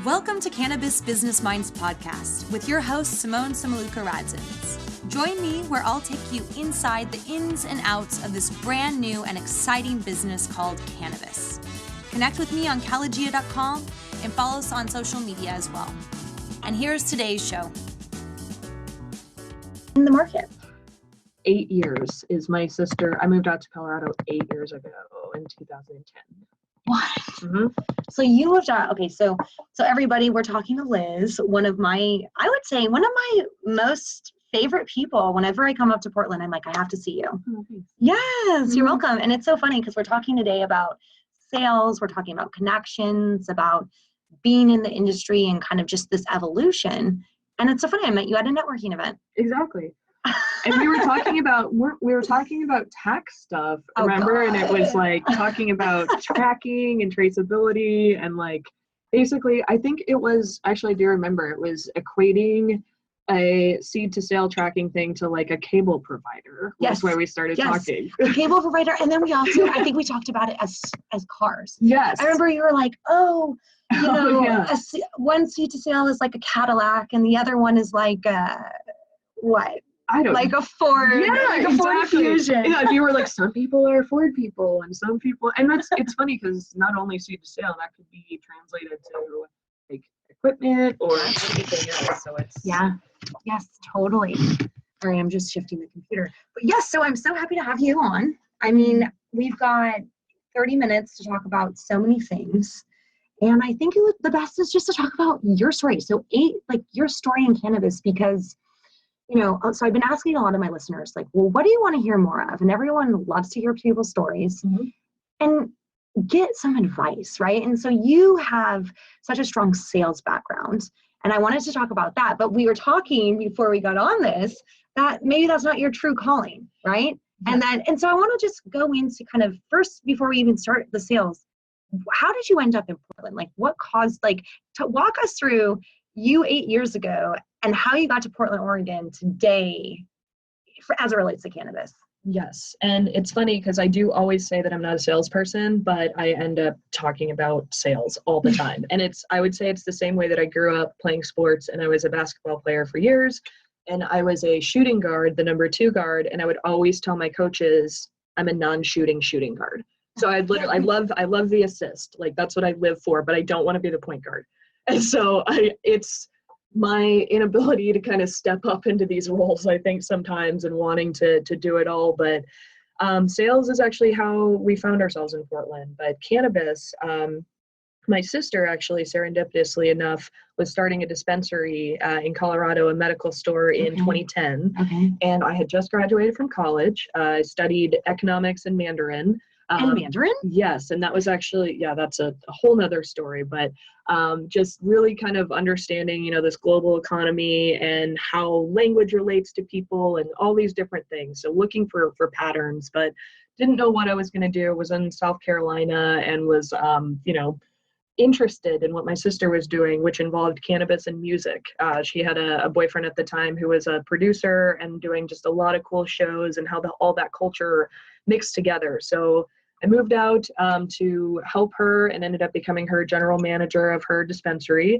Welcome to Cannabis Business Minds podcast with your host, Simone Samaluka-Radzins. Join me where I'll take you inside the ins and outs of this brand new and exciting business called cannabis. Connect with me on calagia.com and follow us on social media as well. And here's today's show. In the market. 8 years is my sister. I moved out to Colorado 8 years ago in 2010. What? Mm-hmm. So you moved out. Okay, so everybody, we're talking to Liz, one of my most favorite people. Whenever I come up to Portland, I'm like, I have to see you. Oh, Yes, you're welcome. And it's so funny because we're talking today about sales, we're talking about connections, about being in the industry and kind of just this evolution. And it's so funny, I met you at a networking event. Exactly. And we were talking about tax stuff, remember? And it was like talking about tracking and traceability and like basically, I think it was actually, I do remember, it was equating a seed to sale tracking thing to like a cable provider. Yes. That's where we started talking. A cable provider. And then we also, I think we talked about it as cars. Yes. I remember you were like, one seed to sale is like a Cadillac and the other one is like what? I don't like a Ford, Ford Fusion. Yeah, you were like, some people are Ford people and some people, and it's funny because not only seed to sale, that could be translated to like equipment or anything else. So it's yes, totally. Sorry, I'm just shifting the computer. But yes, so I'm so happy to have you on. I mean, we've got 30 minutes to talk about so many things. And I think the best is just to talk about your story. So your story in cannabis, because so I've been asking a lot of my listeners, like, well, what do you want to hear more of? And everyone loves to hear people's stories and get some advice, right? And so you have such a strong sales background. And I wanted to talk about that. But we were talking before we got on this, that maybe that's not your true calling, right? Yeah. And so I want to just go into kind of first, before we even start the sales, how did you end up in Portland? Like what caused, to walk us through you 8 years ago and how you got to Portland, Oregon today as it relates to cannabis. Yes. And it's funny because I do always say that I'm not a salesperson, but I end up talking about sales all the time. And I would say it's the same way that I grew up playing sports and I was a basketball player for years. And I was a shooting guard, the number 2 guard. And I would always tell my coaches, I'm a non-shooting shooting guard. So I love the assist. Like that's what I live for, but I don't want to be the point guard. And so it's my inability to kind of step up into these roles, I think sometimes, and wanting to do it all. But sales is actually how we found ourselves in Portland. But cannabis, my sister actually, serendipitously enough, was starting a dispensary in Colorado, a medical store in 2010. Okay. And I had just graduated from college. I studied economics and Mandarin. And Mandarin? Yes. And that was actually, that's a whole nother story, but just really kind of understanding, this global economy and how language relates to people and all these different things. So looking for patterns, but didn't know what I was going to do. Was in South Carolina and was, interested in what my sister was doing, which involved cannabis and music. She had a boyfriend at the time who was a producer and doing just a lot of cool shows and how all that culture mixed together. So I moved out to help her and ended up becoming her general manager of her dispensary.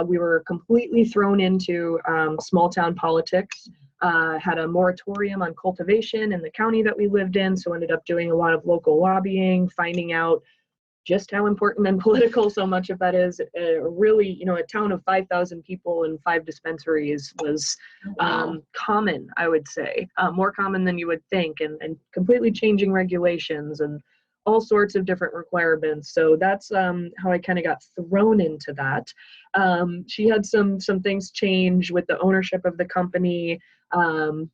We were completely thrown into small town politics, had a moratorium on cultivation in the county that we lived in. So ended up doing a lot of local lobbying, finding out just how important and political so much of that is. Really, a town of 5,000 people and 5 dispensaries was common, I would say, more common than you would think, and completely changing regulations and all sorts of different requirements. So that's how I kind of got thrown into that. She had some things change with the ownership of the company, and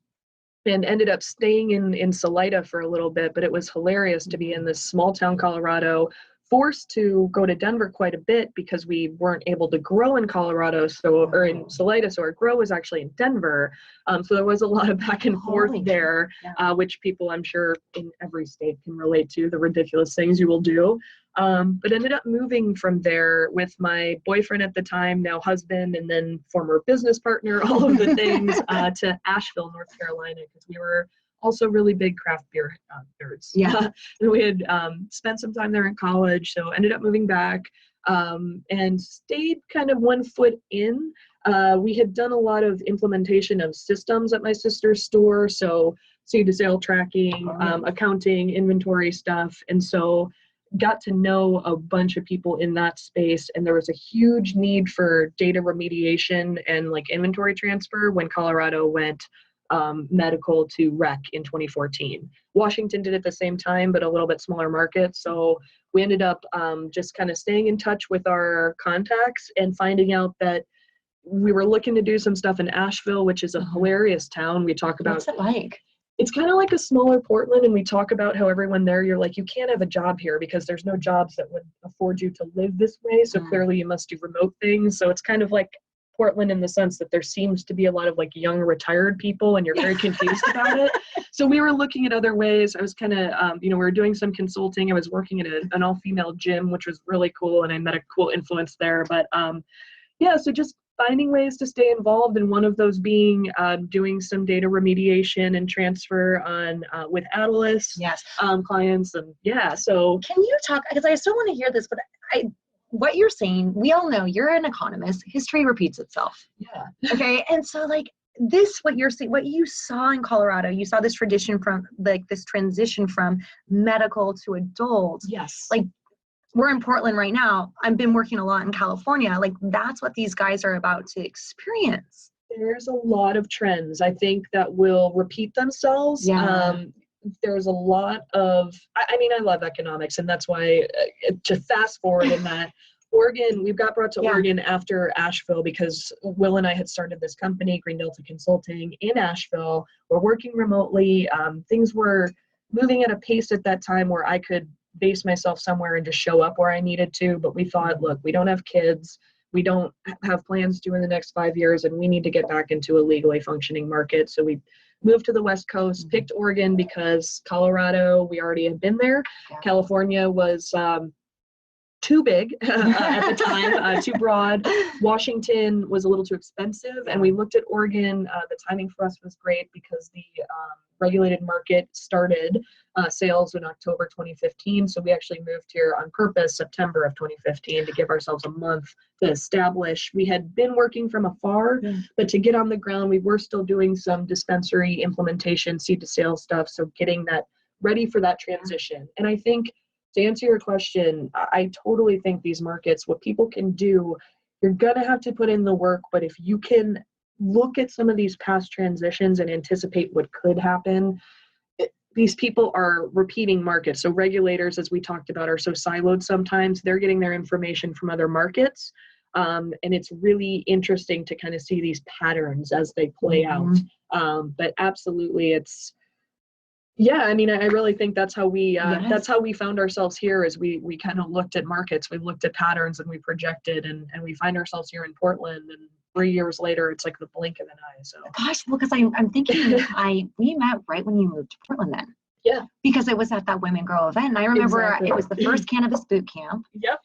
ended up staying in Salida for a little bit, but it was hilarious to be in this small town Colorado, forced to go to Denver quite a bit because we weren't able to grow in Colorado, or in Salida, so our grow was actually in Denver. So there was a lot of back and forth there, which people I'm sure in every state can relate to, the ridiculous things you will do. But ended up moving from there with my boyfriend at the time, now husband, and then former business partner, all of the things, to Asheville, North Carolina, because we were also really big craft beer nerds. Yeah. And we had spent some time there in college, so ended up moving back. and stayed kind of 1 foot in. We had done a lot of implementation of systems at my sister's store, so seed to sale tracking, accounting, inventory stuff, and so got to know a bunch of people in that space, and there was a huge need for data remediation and like inventory transfer when Colorado went medical to rec in 2014. Washington did it at the same time, but a little bit smaller market. So we ended up just kind of staying in touch with our contacts and finding out that we were looking to do some stuff in Asheville, which is a hilarious town. We talk about— What's it like? It's kind of like a smaller Portland, and we talk about how everyone there, you're like, you can't have a job here because there's no jobs that would afford you to live this way. So clearly you must do remote things. So it's kind of like Portland in the sense that there seems to be a lot of like young retired people, and you're very confused about it. So we were looking at other ways. I was kind of, we were doing some consulting. I was working at an all-female gym, which was really cool, and I met a cool influence there. But so just finding ways to stay involved, and one of those being doing some data remediation and transfer on with Catalyze clients, and so. Can you talk, because I still want to hear this, but what you're saying, we all know you're an economist. History repeats itself. Yeah. Okay, and so like this, what you're seeing, what you saw in Colorado, you saw this tradition from like this transition from medical to adult. Yes. Like, we're in Portland right now. I've been working a lot in California. Like, that's what these guys are about to experience. There's a lot of trends, I think, that will repeat themselves. Yeah. There's a lot of, I love economics, and that's why to fast forward in that, Oregon, we got brought to Oregon after Asheville because Will and I had started this company, Green Delta Consulting, in Asheville. We're working remotely. Things were moving at a pace at that time where I could base myself somewhere and just show up where I needed to. But we thought, look, we don't have kids. We don't have plans to in the next 5 years, and we need to get back into a legally functioning market. So we moved to the West Coast, picked Oregon because Colorado, we already had been there. Yeah. California was too big at the time, too broad. Washington was a little too expensive, and we looked at Oregon. The timing for us was great because the regulated market started sales in October 2015. So we actually moved here on purpose September of 2015 to give ourselves a month to establish. We had been working from afar, but to get on the ground, we were still doing some dispensary implementation, seed to sale stuff. So getting that ready for that transition. And I think to answer your question, I totally think these markets, what people can do, you're going to have to put in the work, but if you can look at some of these past transitions and anticipate what could happen, these people are repeating markets. So regulators, as we talked about, are so siloed sometimes. They're getting their information from other markets. And it's really interesting to kind of see these patterns as they play out. But absolutely, it's, I really think that's how we found ourselves here. Is we kind of looked at markets, we looked at patterns, and we projected, and we find ourselves here in Portland. And 3 years later, it's like the blink of an eye. So gosh, well, because I'm thinking we met right when you moved to Portland then. Yeah. Because it was at that Women Grow event, and I remember it was the first cannabis boot camp. Yep.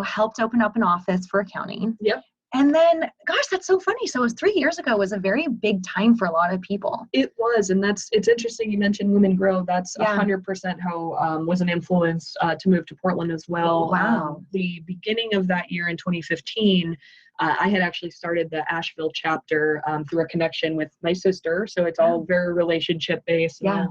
Helped open up an office for accounting. Yep. And then, gosh, that's so funny. So it was 3 years ago. It was a very big time for a lot of people. It was, and it's interesting you mentioned Women Grow. That's 100% how was an influence to move to Portland as well. Wow. The beginning of that year in 2015, I had actually started the Asheville chapter through a connection with my sister. So it's all very relationship based. Yeah.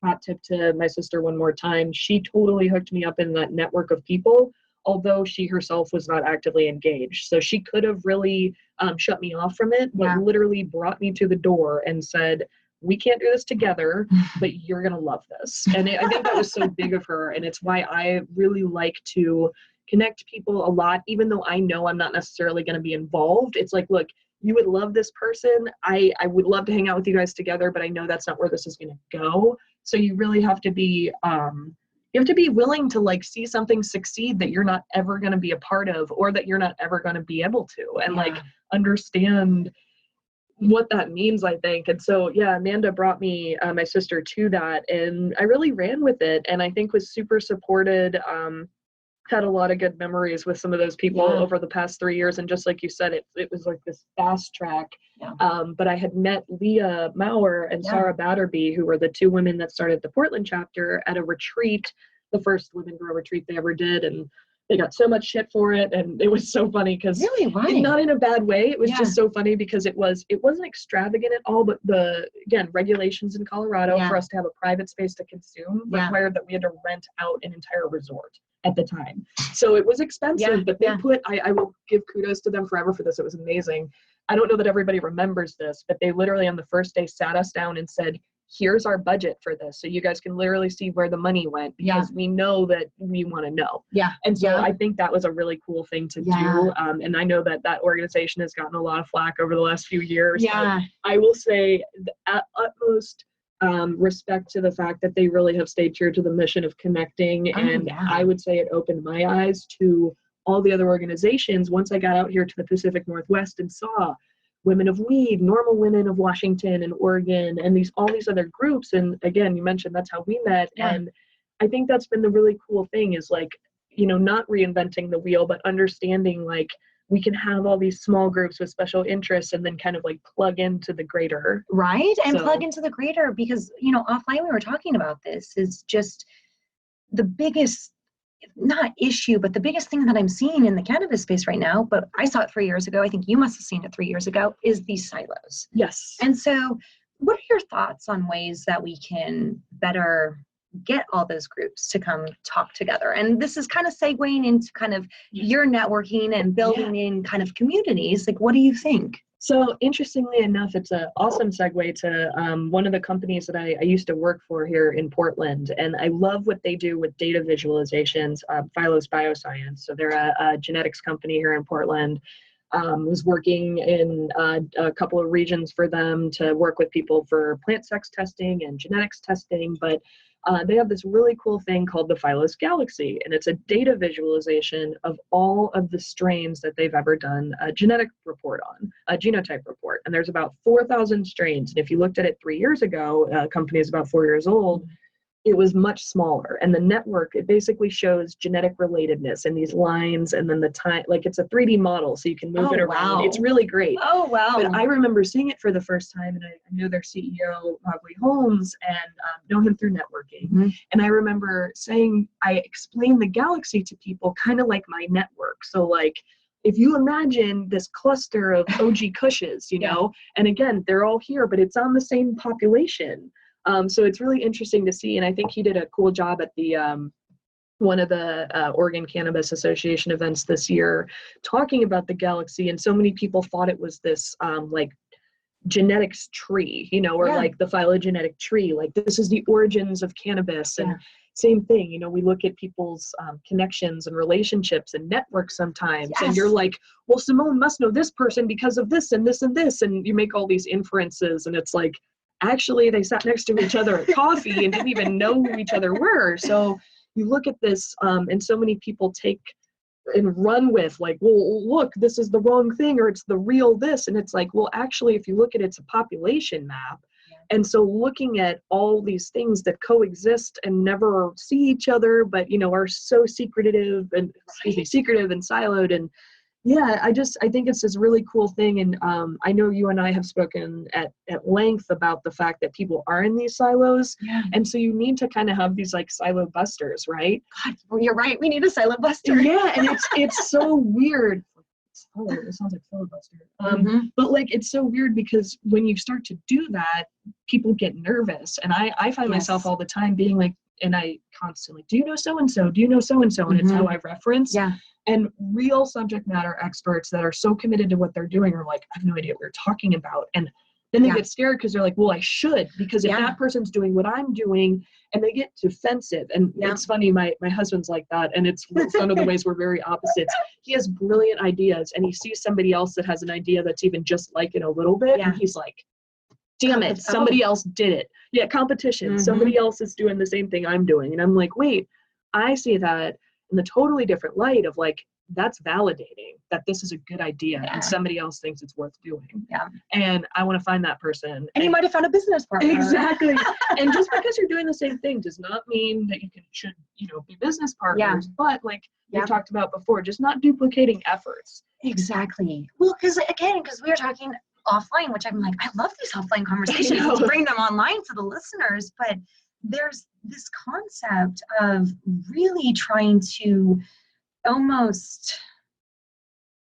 Hot tip to my sister one more time. She totally hooked me up in that network of people, although she herself was not actively engaged. So she could have really shut me off from it, but literally brought me to the door and said, we can't do this together, but you're going to love this. And I think that was so big of her. And it's why I really like to connect people a lot, even though I know I'm not necessarily going to be involved. It's like, look, you would love this person. I would love to hang out with you guys together, but I know that's not where this is going to go. So you really have to be, willing to like see something succeed that you're not ever going to be a part of, or that you're not ever going to be able to, and like understand what that means, I think. And so, Amanda brought me, my sister, to that, and I really ran with it, and I think was super supported. Had a lot of good memories with some of those people over the past 3 years. And just like you said, it was like this fast track. But I had met Leah Maurer and Sarah Batterby, who were the two women that started the Portland chapter, at a retreat, the first Women Grow retreat they ever did. And they got so much shit for it, and it was so funny because Really? Why? not in a bad way. It was Yeah. just so funny because it wasn't extravagant at all, but again, regulations in Colorado for us to have a private space to consume required that we had to rent out an entire resort at the time. So it was expensive, but I will give kudos to them forever for this. It was amazing. I don't know that everybody remembers this, but they literally on the first day sat us down and said, here's our budget for this. So you guys can literally see where the money went, because we know that we want to know. Yeah. And so I think that was a really cool thing to do. And I know that organization has gotten a lot of flack over the last few years. Yeah. I will say the utmost respect to the fact that they really have stayed true to the mission of connecting. I would say it opened my eyes to all the other organizations once I got out here to the Pacific Northwest and saw Women of Weed, Normal Women of Washington and Oregon, and all these other groups. And again, you mentioned that's how we met. And I think that's been the really cool thing is like, not reinventing the wheel, but understanding like we can have all these small groups with special interests and then kind of like plug into the greater. Right. And plug into the greater, because, offline we were talking about this is just the biggest, not issue, but the biggest thing that I'm seeing in the cannabis space right now, but I saw it 3 years ago, I think you must have seen it 3 years ago, is these silos. Yes. And so what are your thoughts on ways that we can better get all those groups to come talk together? And this is kind of segueing into kind of your networking and building in kind of communities. Like, what do you think? So interestingly enough, it's an awesome segue to one of the companies that I used to work for here in Portland. And I love what they do with data visualizations, Phylos Bioscience. So they're a genetics company here in Portland. Was working in a couple of regions for them to work with people for plant sex testing and genetics testing. But they have this really cool thing called the Phylos Galaxy, and it's a data visualization of all of the strains that they've ever done a genetic report on, a genotype report. And there's about 4,000 strains. And if you looked at it 3 years ago, company is about 4 years old, it was much smaller. And the network, it basically shows genetic relatedness in these lines, and then the time, like it's a 3D model, so you can move it around. It's really great. Oh, wow. But I remember seeing it for the first time, and I knew their CEO, Robley Holmes, and know him through networking. Mm-hmm. And I remember saying, I explained the galaxy to people kind of like my network. So like, if you imagine this cluster of OG Kushes, and again, they're all here, but it's on the same population. So it's really interesting to see, and I think he did a cool job at the one of the Oregon Cannabis Association events this year, talking about the galaxy, and so many people thought it was this like genetics tree, or like the phylogenetic tree, like this is the origins of cannabis. And same thing, we look at people's connections and relationships and networks sometimes, and you're like, well, Simone must know this person because of this and this and this, and you make all these inferences, and it's like, actually, they sat next to each other at coffee and didn't even know who each other were. So you look at this, and so many people take and run with like, well, look, this is the wrong thing, or it's the real this. And it's like, well, actually, if you look at it, it's a population map. And so looking at all these things that coexist and never see each other, but, are so secretive and siloed. And I think it's this really cool thing. And I know you and I have spoken at length about the fact that people are in these silos. Yeah. And so you need to kind of have these like silo busters, right? God, you're right. We need a silo buster. Yeah. And it's so weird. Oh, it sounds like filibuster. But like, it's so weird because when you start to do that, people get nervous. And I find myself all the time being like, and I constantly, do you know so-and-so? Do you know so-and-so? And it's how I reference. Yeah. And real subject matter experts that are so committed to what they're doing are like, I have no idea what you're talking about. And then they get scared because they're like, well, I should, because if that person's doing what I'm doing, and they get defensive. And it's funny, my husband's like that. And it's one of the ways we're very opposites. He has brilliant ideas, and he sees somebody else that has an idea that's even just like it a little bit. And he's like, damn it, somebody else did it. Yeah, competition. Somebody else is doing the same thing I'm doing. And I'm like, wait, I see that in the totally different light of like, that's validating that this is a good idea and somebody else thinks it's worth doing. Yeah. And I want to find that person. And you might have found a business partner. Exactly. And just because you're doing the same thing does not mean that you should be business partners. But like we talked about before, just not duplicating efforts. Exactly. Well, because we were talking offline, which I'm like, I love these offline conversations. Let's bring them online for the listeners. But there's this concept of really trying to almost,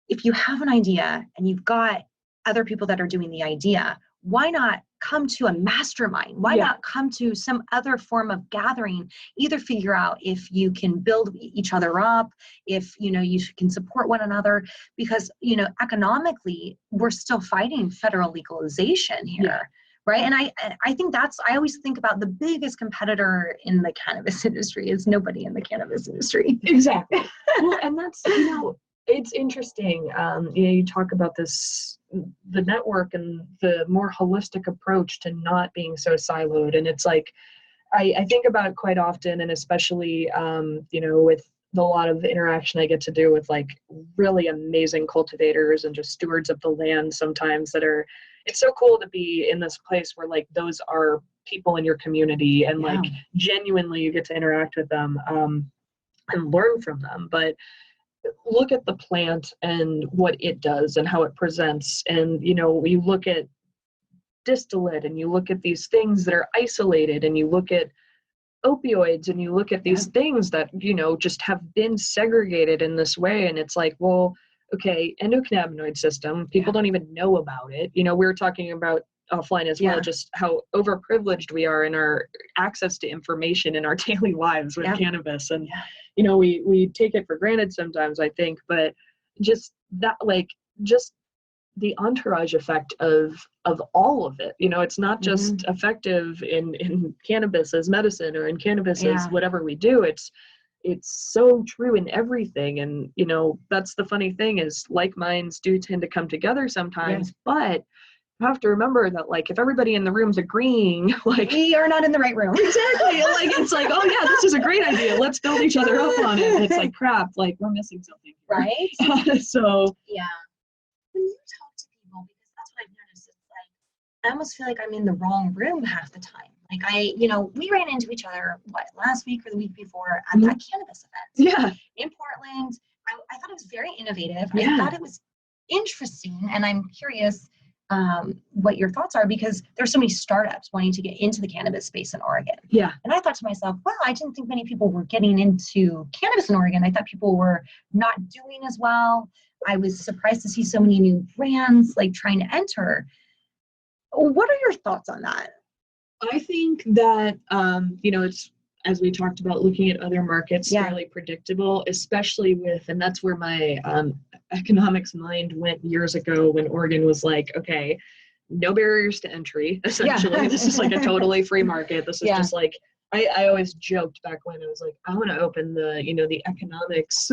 if you have an idea and you've got other people that are doing the idea, why not come to a mastermind? Why not come to some other form of gathering? Either figure out if you can build each other up, if, you know, you can support one another, because, you know, economically, we're still fighting federal legalization here. Yeah. Right. And I think I always think about the biggest competitor in the cannabis industry is nobody in the cannabis industry. Exactly. Well, and that's, you know, it's interesting. You know, you talk about this, the network and the more holistic approach to not being so siloed. And it's like, I think about it quite often, and especially, you know, with a lot of the interaction I get to do with like really amazing cultivators and just stewards of the land sometimes that are, it's so cool to be in this place where like those are people in your community and like genuinely you get to interact with them and learn from them. But look at the plant and what it does and how it presents. And, you know, you look at distillate and you look at these things that are isolated and you look at opioids and you look at these things that, you know, just have been segregated in this way. And it's like, well, okay, endocannabinoid system, people don't even know about it. You know, we were talking about offline as well, just how overprivileged we are in our access to information in our daily lives with cannabis. And, you know, we take it for granted sometimes, I think, but just that, like, just the entourage effect of all of it. You know, it's not just effective in cannabis as medicine or in cannabis as whatever we do. It's so true in everything. And, you know, that's the funny thing is like minds do tend to come together sometimes, but you have to remember that, like, if everybody in the room's agreeing, like, we are not in the right room. Exactly. Like, it's like, oh yeah, this is a great idea. Let's build each other up on it. And it's like, crap, like we're missing something. Right? So yeah. When you talk to people, because that's what I've noticed, it's like, I almost feel like I'm in the wrong room half the time. Like you know, we ran into each other, last week or the week before at that cannabis event. In Portland. I thought it was very innovative. I thought it was interesting. And I'm curious what your thoughts are, because there's so many startups wanting to get into the cannabis space in Oregon. And I thought to myself, well, I didn't think many people were getting into cannabis in Oregon. I thought people were not doing as well. I was surprised to see so many new brands like trying to enter. What are your thoughts on that? I think that, you know, it's, as we talked about, looking at other markets, fairly predictable, especially with, and that's where my economics mind went years ago when Oregon was like, okay, no barriers to entry, essentially. This is like a totally free market. This is just like, I always joked back when I was like, I want to open the, you know, the economics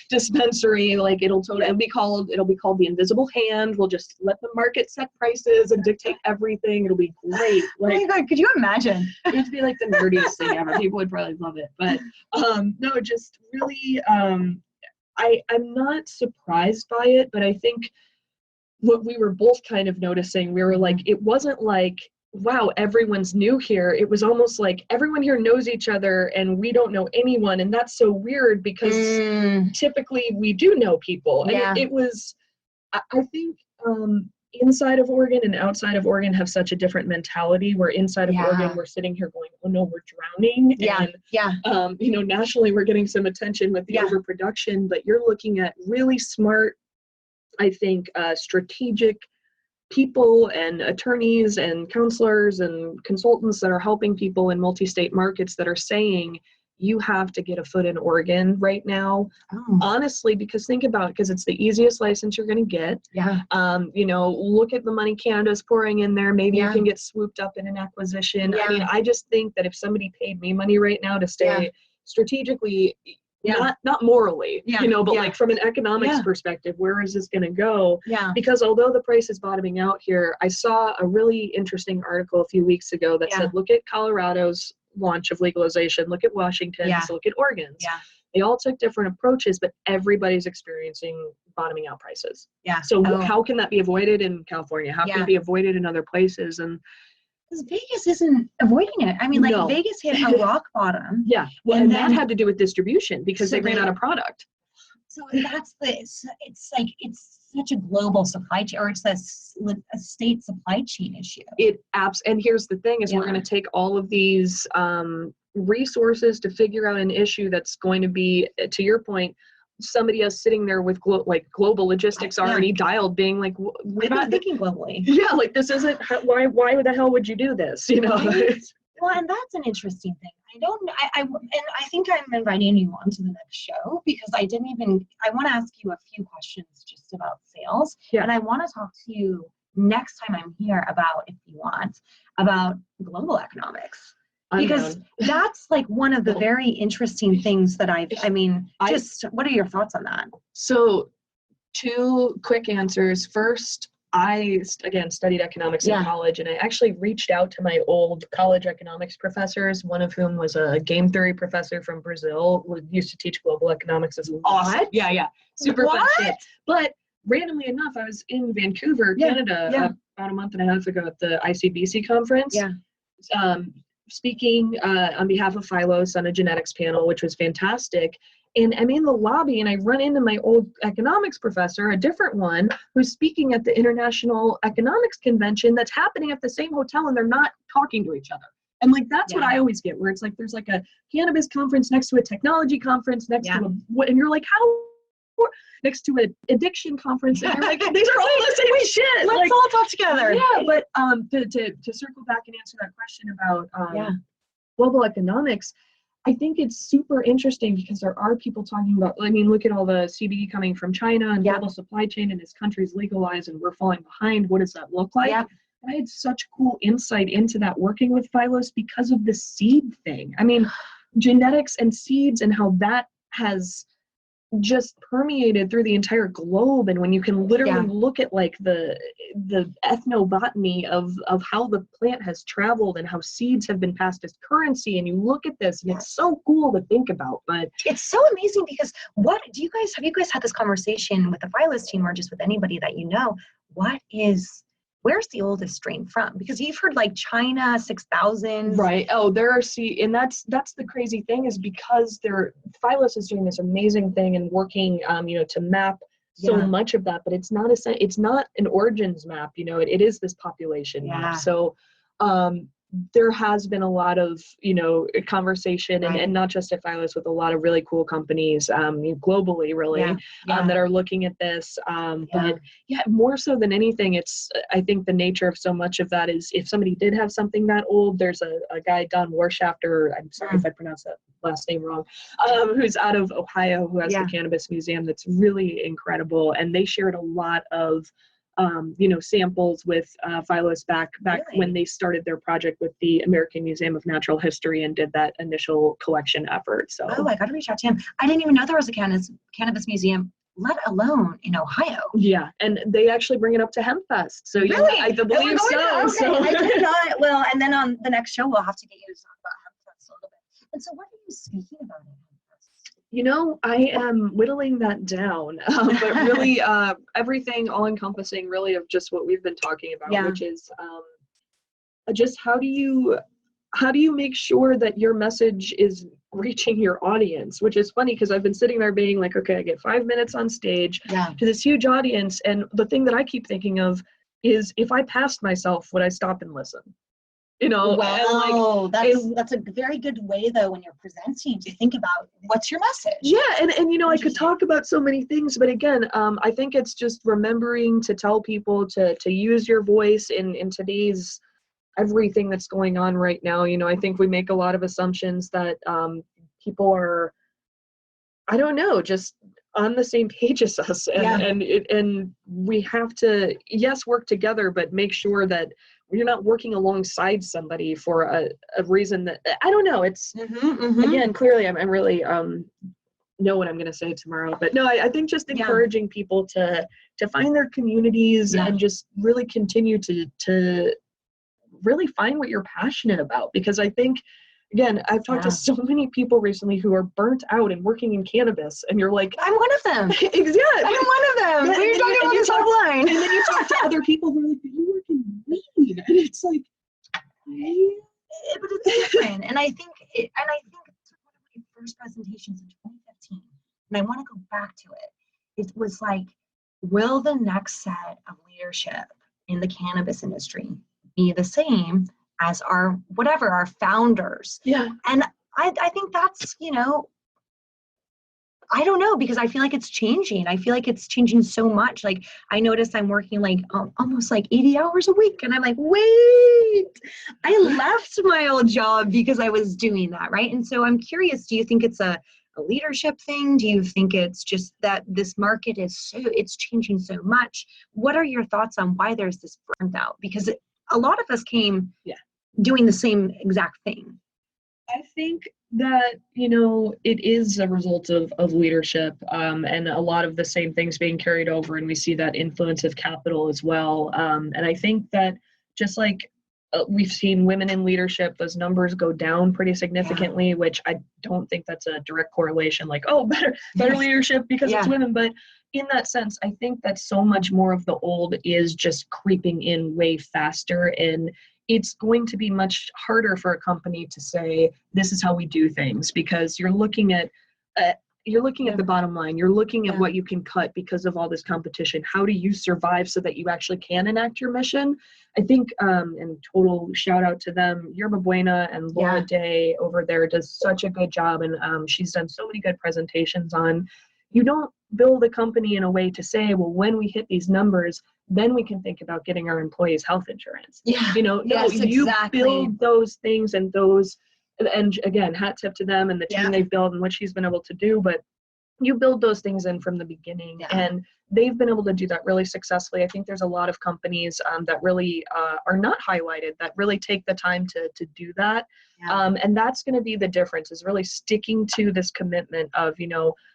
dispensary. Like it'll be called the invisible hand. We'll just let the market set prices and dictate everything. It'll be great. Like, oh my God, could you imagine? It would be like the nerdiest thing ever. People would probably love it. But no, just really, I'm not surprised by it, but I think what we were both kind of noticing, we were like, it wasn't like, wow, everyone's new here. It was almost like everyone here knows each other and we don't know anyone. And that's so weird because typically we do know people. And it was, I think inside of Oregon and outside of Oregon have such a different mentality, where inside of Oregon, we're sitting here going, oh no, we're drowning. And, you know, nationally we're getting some attention with the overproduction, but you're looking at really smart, I think, strategic people and attorneys and counselors and consultants that are helping people in multi-state markets that are saying you have to get a foot in Oregon right now. Honestly, because think about it, because it's the easiest license you're going to get. You know, look at the money Canada's pouring in there. Maybe you can get swooped up in an acquisition. I mean, I just think that if somebody paid me money right now to stay strategically, not morally, you know, but like from an economics perspective, where is this going to go? Because although the price is bottoming out here, I saw a really interesting article a few weeks ago that said, look at Colorado's launch of legalization, look at Washington's, look at Oregon's. They all took different approaches, but everybody's experiencing bottoming out prices. So how can that be avoided in California? How can it be avoided in other places? And because Vegas isn't avoiding it. I mean, like Vegas hit a rock bottom. Well, and that had to do with distribution because they ran out of product. So that's it's like, it's such a global supply chain, or it's a state supply chain issue. And here's the thing is we're going to take all of these resources to figure out an issue that's going to be, to your point, somebody else sitting there with global logistics already dialed, being like, we're not thinking globally. Yeah, like this isn't, why the hell would you do this? You know? Right? Well, and that's an interesting thing. I think I'm inviting you on to the next show because I want to ask you a few questions just about sales. Yeah. And I want to talk to you next time I'm here about, if you want, about global economics. Because that's like one of the very interesting things that what are your thoughts on that? So 2 quick answers. First, I, again, studied economics in college, and I actually reached out to my old college economics professors, one of whom was a game theory professor from Brazil, who used to teach global economics as awesome. What? Yeah. Super fun shit. But randomly enough, I was in Vancouver, Canada, about a month and a half ago at the ICBC conference. Speaking on behalf of Phylos on a genetics panel, which was fantastic. And I'm in the lobby and I run into my old economics professor, a different one, who's speaking at the International Economics Convention that's happening at the same hotel, and they're not talking to each other. And like, that's what I always get, where it's like, there's like a cannabis conference next to a technology conference next to and you're like, how? Next to an addiction conference, and you're like, these are all the same shit. Let's all talk together. Yeah, but to circle back and answer that question about global economics, I think it's super interesting because there are people talking about, I mean, look at all the CBD coming from China and global supply chain, and as countries legalize and we're falling behind, what does that look like? I had such cool insight into that working with Phylos because of the seed thing. I mean, genetics and seeds and how that has just permeated through the entire globe, and when you can literally look at like the ethnobotany of how the plant has traveled and how seeds have been passed as currency, and you look at this and it's so cool to think about. But it's so amazing because have you guys had this conversation with the Phylos team or just with anybody that you know? Where's the oldest strain from? Because you've heard like China 6,000. Right. Oh, and that's the crazy thing, is because Phylos is doing this amazing thing and working, to map so much of that, but it's not an origins map. It is this population map. So, there has been a lot of, conversation and not just at Phylos, with a lot of really cool companies, globally, really, that are looking at this. But more so than anything, I think the nature of so much of that is, if somebody did have something that old, there's a guy, Don Warshafter, I'm sorry if I pronounced that last name wrong, who's out of Ohio, who has the Cannabis Museum that's really incredible. And they shared a lot of samples with Phylos back really? When they started their project with the American Museum of Natural History and did that initial collection effort. So I got to reach out to him. I didn't even know there was a Cannabis Museum, let alone in Ohio. Yeah, and they actually bring it up to HempFest. So really? I believe so. So I did not. Well, and then on the next show, we'll have to get you to talk about HempFest a little bit. And so what are you speaking about at HempFest? I am whittling that down, but really everything all-encompassing, really, of just what we've been talking about, which is just how do you make sure that your message is reaching your audience, which is funny because I've been sitting there being like, okay, I get 5 minutes on stage to this huge audience, and the thing that I keep thinking of is, if I passed myself, would I stop and listen? Wow, that's a very good way, though, when you're presenting, to think about what's your message. Yeah, and I could talk about so many things, but again, I think it's just remembering to tell people to use your voice in today's everything that's going on right now. I think we make a lot of assumptions that people are, I don't know, just on the same page as us, and we have to, work together, but make sure that you're not working alongside somebody for a reason that, I don't know. It's again, clearly I'm really know what I'm going to say tomorrow, but no, I think just encouraging people to find their communities and just really continue to really find what you're passionate about. Because I think, again, I've talked to so many people recently who are burnt out and working in cannabis, and you're like, I'm one of them. Exactly. I'm one of them. Yeah, We're talking about this offline. And then you talk to other people who are like, but you work in weed, and it's like, but it's different. And I think it's one of my first presentations in 2015, and I want to go back to it. It was like, will the next set of leadership in the cannabis industry be the same as our founders? Yeah. And I think that's, I don't know, because I feel like it's changing. I feel like it's changing so much. Like I noticed I'm working like almost like 80 hours a week. And I'm like, wait, I left my old job because I was doing that. Right. And so I'm curious, do you think it's a leadership thing? Do you think it's just that this market it's changing so much? What are your thoughts on why there's this burnt out? Because a lot of us came doing the same exact thing. I think that, it is a result of leadership, and a lot of the same things being carried over, and we see that influence of capital as well. And I think that just like we've seen women in leadership, those numbers go down pretty significantly, which I don't think that's a direct correlation, like, oh, better leadership because it's women. But in that sense, I think that so much more of the old is just creeping in way faster, and it's going to be much harder for a company to say, this is how we do things, because you're looking at the bottom line. You're looking at what you can cut because of all this competition. How do you survive so that you actually can enact your mission? I think, and total shout out to them, Yerba Buena and Laura Day over there does such a good job. And she's done so many good presentations on, you don't build a company in a way to say, well, when we hit these numbers, then we can think about getting our employees health insurance. You build those things, and again, hat tip to them and the team they've built and what she's been able to do. But you build those things in from the beginning, and they've been able to do that really successfully. I think there's a lot of companies that really are not highlighted, that really take the time to do that. And that's going to be the difference, is really sticking to this commitment of,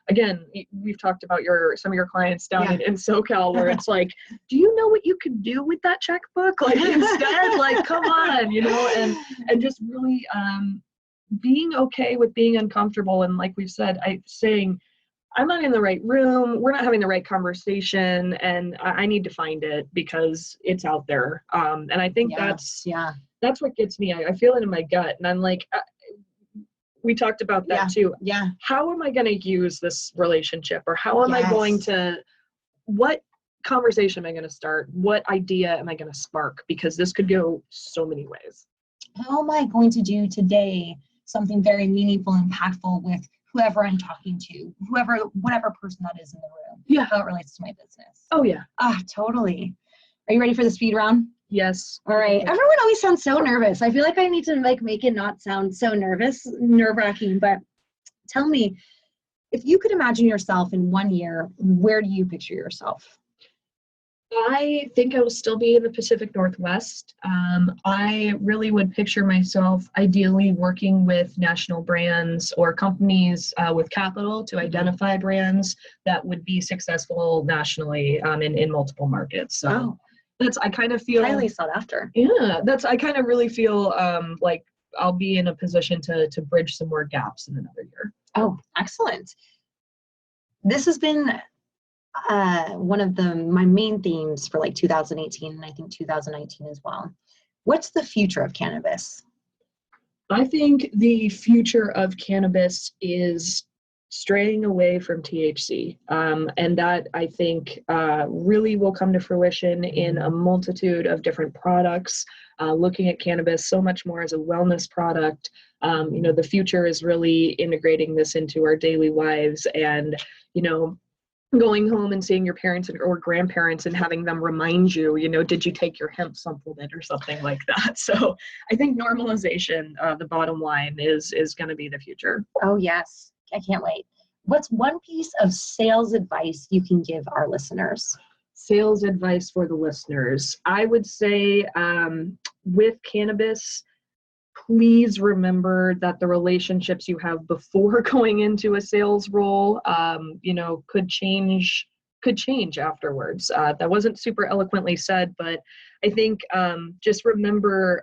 again, we've talked about some of your clients down in SoCal, where it's like, do you know what you could do with that checkbook? Like instead, like, come on, and just really being okay with being uncomfortable. And like we've said, saying, I'm not in the right room, we're not having the right conversation, and I need to find it because it's out there. And I think that's what gets me. I feel it in my gut, and I'm like, we talked about that too. How am I going to use this relationship, or how am I going to, what conversation am I going to start? What idea am I going to spark? Because this could go so many ways. How am I going to do today something very meaningful, impactful with whoever I'm talking to, whatever person that is in the room, how it relates to my business? Oh yeah. Totally. Are you ready for the speed round? Yes. All right. Everyone always sounds so nervous. I feel like I need to make it not sound so nerve-wracking. But tell me, if you could imagine yourself in 1 year, where do you picture yourself? I think I will still be in the Pacific Northwest. I really would picture myself ideally working with national brands or companies with capital to identify brands that would be successful nationally in multiple markets. So I kind of feel highly sought after. Yeah, I kind of really feel like I'll be in a position to bridge some more gaps in another year. Oh, excellent. This has been one of my main themes for like 2018, and I think 2019 as well. What's the future of cannabis? I think the future of cannabis is straying away from THC. And that, I think, really will come to fruition in a multitude of different products, looking at cannabis so much more as a wellness product. The future is really integrating this into our daily lives, and, going home and seeing your parents or grandparents and having them remind you, did you take your hemp supplement or something like that? So I think normalization, the bottom line, is going to be the future. Oh, yes. I can't wait. What's one piece of sales advice you can give our listeners? Sales advice for the listeners. I would say with cannabis, please remember that the relationships you have before going into a sales role, could change afterwards. That wasn't super eloquently said, but I think just remember,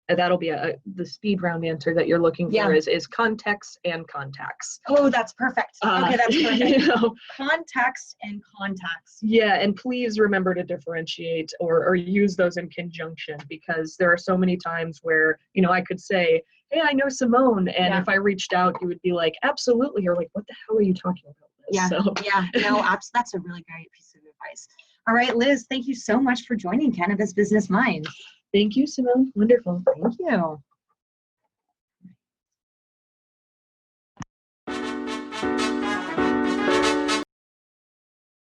that'll be the speed round answer that you're looking for is context and contacts. Oh, that's perfect. Okay, that's perfect. Context and contacts. Yeah, and please remember to differentiate or use those in conjunction, because there are so many times where, I could say, hey, I know Simone, and if I reached out, you would be like, absolutely, or like, what the hell are you talking about? That's a really great piece of advice. All right, Liz, thank you so much for joining Cannabis Business Minds. Thank you, Simone. Wonderful. Thank you.